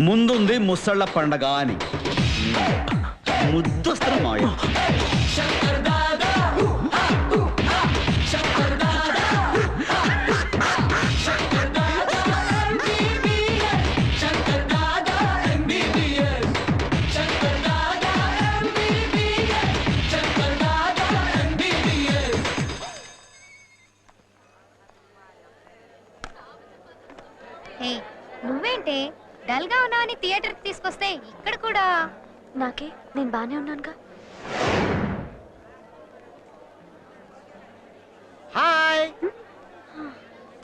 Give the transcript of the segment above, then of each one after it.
ముందుంది ముసళ్ళ పండగ అని ముద్దొస్తున్న మాయ. నువ్వేంటే డల్ గా ఉన్నావని థియేటర్ కి తీసుకొస్తే ఇక్కడ కూడా నాకే నేను బానే ఉన్నానుగా. Hi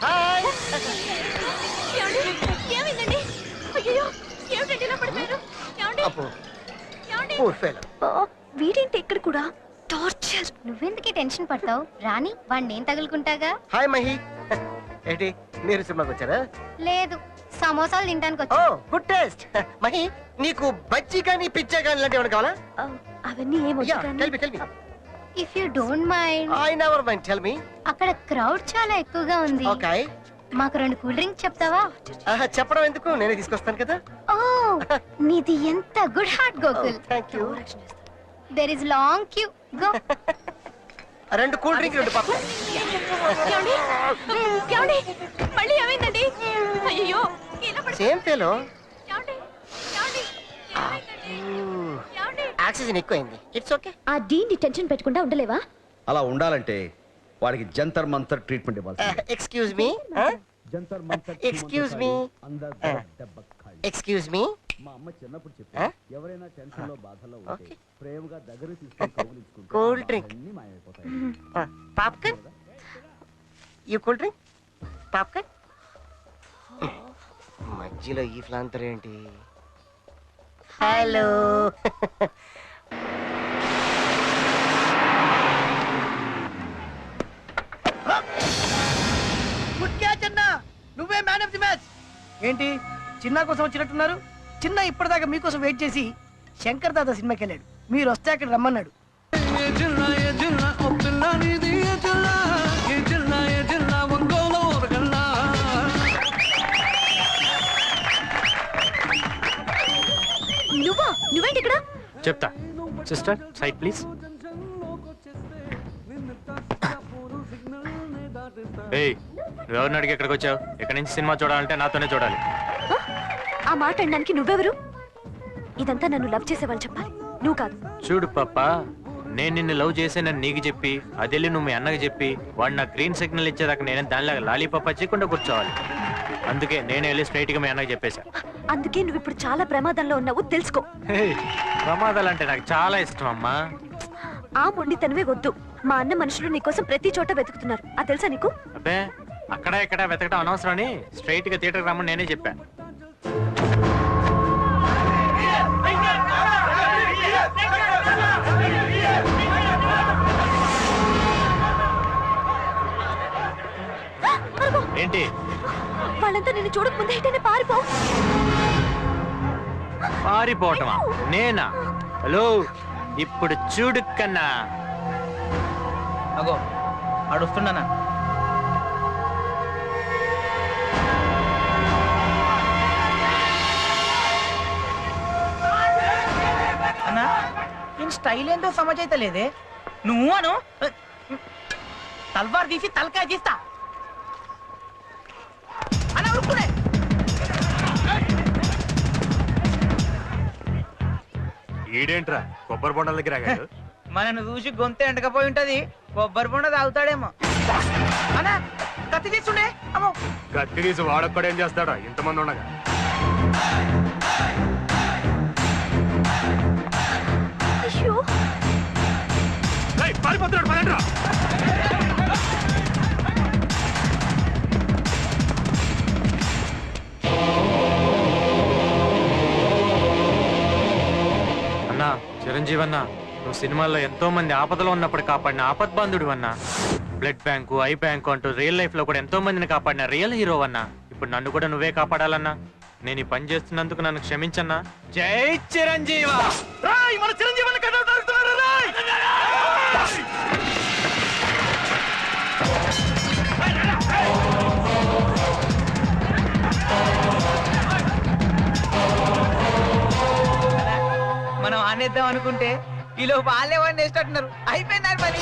hi. ఏమైందండి? అయ్యో ఏమిటండి ఇలా పడిపోయారు? వీడేంటి ఇక్కడ కూడా? టార్చర్. నువ్వెందుకు టెన్షన్ పడతావు? రాని వాడిని నేను తగులుకుంటాగా. హాయ్ మహి. ఏంటి మీరు సినిమాకి వచ్చారా? లేదు, సమోసాలు తినడానికి వచ్చా. ఓ గుడ్ టేస్ట్. మహి నీకు బజ్జీ కానీ పిజ్జా కానీ ఇలాంటి ఏమైనా కావాలా? అవన్నీ ఏమొద్దు కానీ. Tell me. If you don't mind. I never mind. Tell me. అక్కడ క్రౌడ్ చాలా ఎక్కువగా ఉంది. ఓకే. మాకు 2 కూల్ డ్రింక్స్ చెప్తావా? చెప్పడం ఎందుకు, నేనే తీసుకొస్తాను కదా. ఓ నీది ఎంత good heart Gokul. Thank you. There is long queue. Go. 2 cool drink 2 పాప. మళ్ళీ ఏమైందండి? అయ్యో సేమ్ ఫెలో. ఆక్సిజన్ ఎక్కువైంది. It's okay. ఆ డీన్ టెన్షన్ పెట్టకుండా ఉండలేవా? అలా ఉండాలంటే వాడికి జంతర్ మంతర్ ట్రీట్మెంట్ ఇవ్వాలి. Excuse me. Jantar Mantar. Excuse me. Excuse me. మా అమ్మ చిన్నప్పుడు చెప్పి ఎవరైనా టెన్షన్ లో బాధలో ఉంటే ప్రేమగా దగ్గర తీసుకొని కౌగిలించుకుంటే కూల్ డ్రింక్ అన్ని మాయమైపోతాయి. పాప్కార్న్. ఈ కూల్ డ్రింక్ పాప్కార్న్. మధ్యలో ఈ ఫ్లాంతర్ ఏంటి? హలో. గుడ్ క్యాచ్ అన్నా, నువ్వే మ్యాన్ ఆఫ్ ది మ్యాచ్. ఏంటి చిన్న కోసం వచ్చినట్టున్నారు? చిన్న ఇప్పటిదాకా మీకోసం వెయిట్ చేసి శంకర్ దాదా సినిమాకి వెళ్ళాడు. మీరు వస్తే అక్కడ రమ్మన్నాడు. నువ్వేంటి ఇక్కడ? చెప్తా. Sister side please. ఏయ్, నువ్వెవరిని అడిగి ఎక్కడికి వచ్చావు? ఎక్కడి నుంచి సినిమా చూడాలంటే నాతోనే చూడాలి. ఆ మాట అనడానికి నువ్వెవరు? ఇదంతా నన్ను లవ్ చేసేవాళ్ళు చెప్పాలి, నువ్వు కాదు. చూడు పాప, నేను నిన్ను లవ్ చేసానని నీకు చెప్పి అదెళ్ళి నువ్వు మీ అన్నకి చెప్పి వాడు నాకు గ్రీన్ సిగ్నల్ ఇచ్చేదాకా నేను దానిలాగా లాలీపాప చేయకుండా కూర్చోవాలి. అందుకే నేను వెళ్ళి స్ట్రైట్ గా మీ అన్నకి చెప్పేశా. అందుకే నువ్వు ఇప్పుడు చాలా ప్రమాదంలో ఉన్నావు, తెలుసుకో. ప్రమాదాలంటే నాకు చాలా ఇష్టం అమ్మా. ఆ మొండితనమే వద్దు. మా అన్న మనుషులు నీకోసం ప్రతి చోట వెతుకుతున్నారు, అది తెలుసా నీకు? అబ్బే, అక్కడ ఇక్కడ వెతకడం అనవసరం అని స్ట్రైట్ గా థియేటర్కి రమ్మని నేనే చెప్పా. ఏంటి? వాళ్ళంతా నిన్ను చూడకముందే ఏంటనే పారిపో. పారిపోవటమా? నేనా? హలో, ఇప్పుడు చూడు కన్నా. అగో ఆడొస్తున్నానా? అన్నా నేను స్టైల్ ఏంటో సమజ్ లేదే. నువ్వు అను తల్వార్ తీసి తలకాయ తీస్తా అలా ఉరుకునే. ఈడేంట్రా కొబ్బరి బొండాల దగ్గర ఆగాడు? మనను చూసి గొంతే ఎండకపోయి ఉంటది, కొబ్బరి బొండ తాగుతాడేమో. అన్నా కత్తి తీసుండే. అమ్మో, కత్తి తీసి వాడొక్కడు ఏం చేస్తాడా ఇంతమంది ఉండగా? అయ్యో, పారిపోతున్నాడు, పదండ్రా. అన్నా చిరంజీవి అన్నా, నువ్వు సినిమాల్లో ఎంతో మంది ఆపదలో ఉన్నప్పుడు కాపాడిన ఆపద్బాంధుడు అన్నా. బ్లడ్ బ్యాంకు, ఐ బ్యాంకు అంటూ రియల్ లైఫ్ లో కూడా ఎంతో మందిని కాపాడిన రియల్ హీరో అన్నా. ఇప్పుడు నన్ను కూడా నువ్వే కాపాడాలన్నా. నేను ఈ పని చేస్తున్నందుకు నన్ను క్షమించన్నా. జై చిరంజీవా. మన చిరంజీవి వాడినేద్దాం అనుకుంటే ఈలో వాళ్ళే వాడిని వేసేటట్టున్నారు. అయిపోయింది పని.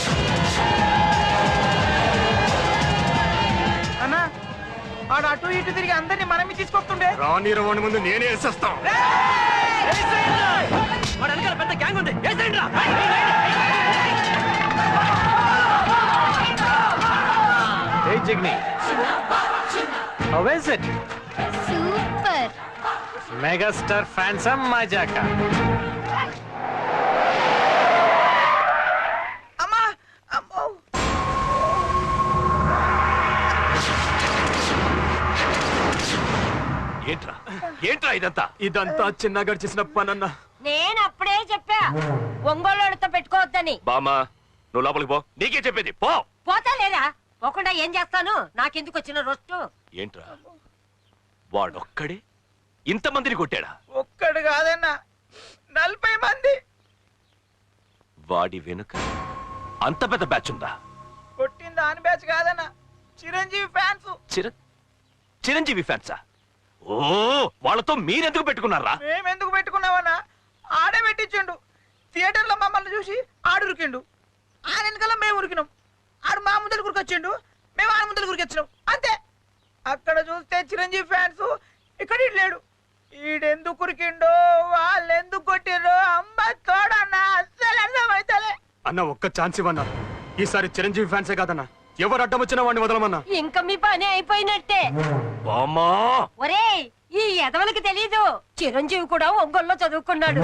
అన్నా వాడు అటు ఇటు తిరిగి అందరినీ మనమే తీసుకొస్తుండే. రాని రవాణి ముందు నేనే వేసేస్తాం. వాడు వెనకాల పెద్ద గ్యాంగ్ ఉంది. Hey Jigni, how is it? Super. Megastar Phantom Majaka. అమ్మా అమ్మో ఏంట్రా ఇదంతా చిన్నగా చేసిన పనన్నా. నేను అప్పుడే చెప్పా ఒంగోళ్ళతో పెట్టుకోవద్దని. బామా నువ్వు లోపలికి పో, నీకే చెప్పేది పో. పోతా లేదా? పోకుండా ఏం చేస్తాను? నాకెందుకు వచ్చిన రొస్టు? ఏంట్రా వాడొక్కడే ఇంతమందిని కొట్టాడా? ఒక్కడు కాదన్నా 40 మంది. వాడి వెనుక అంత పెద్ద బ్యాచ్ ఉందా? కొట్టింది దాని బ్యాచ్ కాదన్నా, చిరంజీవి ఫ్యాన్స్. చిరంజీవి ఫ్యాన్సా? ఓ వాళ్ళతో మీరెందుకు పెట్టుకున్నారా? మేమెందుకు పెట్టుకున్నామన్నా, ఆడే పెట్టించిండు. థియేటర్ లో మమ్మల్ని చూసి ఆడు ఉరికిండు. ఆయన వెనకాల మేము ఉరికినాం. ఆడు మా ముందర గురికొచ్చిండు, మేము ఆయన ముందర గురికొచ్చినాం. అంతే. అక్కడ చూస్తే చిరంజీవి ఫ్యాన్స్, ఇక్కడ లేడు. ఈడెందుకు కురికిండో వాళ్ళు ఎందుకు కొట్టిండో అమ్మ తోడన్నా అస్సలు అర్థమైతలే. అన్న ఒక్క ఛాన్స్ ఇవ్వన్నా. ఈసారి చిరంజీవి ఫ్యాన్సే కాదన్నా, ఎవరు అడ్డం వచ్చినా వాడిని వదలమన్నా. ఇంకా మీ పని అయిపోయినట్టే. బామ్మా ఒరేయ్ ఈ ఎదవలకి తెలీదు, చిరంజీవి కూడా ఒంగోల్లో చదువుకున్నాడు.